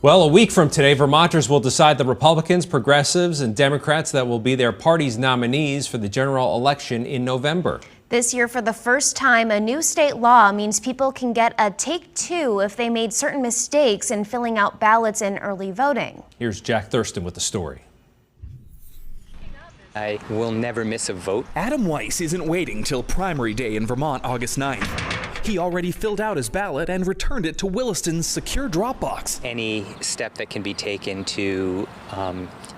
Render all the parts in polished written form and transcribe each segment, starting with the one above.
Well, a week from today, Vermonters will decide the Republicans, progressives, and Democrats that will be their party's nominees for the general election in November. This year, for the first time, a new state law means people can get a take two if they made certain mistakes in filling out ballots in early voting. Here's Jack Thurston with the story. I will never miss a vote. Adam Weiss isn't waiting till primary day in Vermont, August 9th. He already filled out his ballot and returned it to Williston's secure drop box. Any step that can be taken to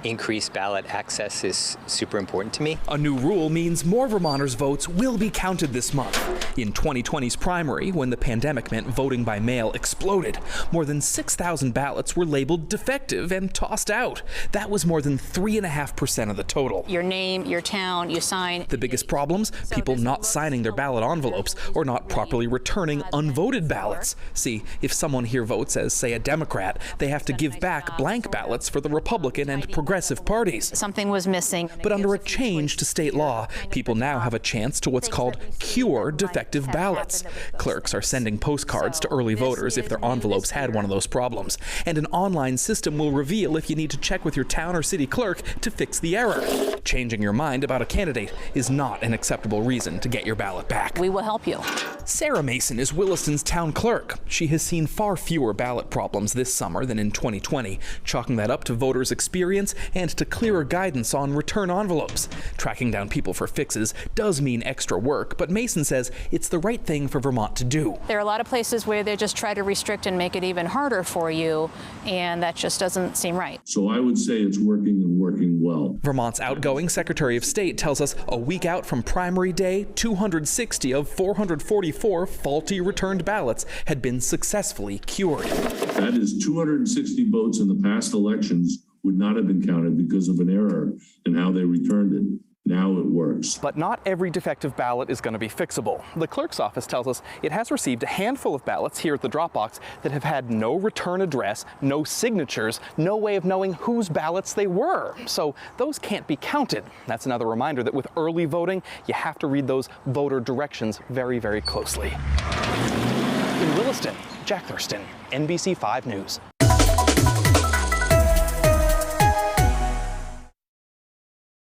increase ballot access is super important to me. A new rule means more Vermonters' votes will be counted this month. In 2020's primary, when the pandemic meant voting by mail exploded, more than 6,000 ballots were labeled defective and tossed out. That was more than 3.5% of the total. Your name, your town, you sign. The biggest problems? People not signing their ballot envelopes or not properly returning unvoted ballots. See, if someone here votes as, say, a Democrat, they have to give back blank ballots for the Republican and progressive parties. Something was missing. But under a change to state law, people now have a chance to what's called cure defective ballots. Clerks are sending postcards to early voters if their envelopes had one of those problems. And an online system will reveal if you need to check with your town or city clerk to fix the error. Changing your mind about a candidate is not an acceptable reason to get your ballot back. We will help you. Sarah Mason is Williston's town clerk. She has seen far fewer ballot problems this summer than in 2020, chalking that up to voters' experience and to clearer guidance on return envelopes. Tracking down people for fixes does mean extra work, but Mason says it's the right thing for Vermont to do. There are a lot of places where they just try to restrict and make it even harder for you, and that just doesn't seem right. So I would say it's working and working well. Vermont's outgoing Secretary of State tells us a week out from primary day, 260 of 444 faulty returned ballots had been successfully cured. That is 260 votes in the past elections would not have been counted because of an error in how they returned it. Now it works. But not every defective ballot is going to be fixable. The clerk's office tells us it has received a handful of ballots here at the drop box that have had no return address, no signatures, no way of knowing whose ballots they were. So those can't be counted. That's another reminder that with early voting, you have to read those voter directions very, very closely. In Williston, Jack Thurston, NBC5 News.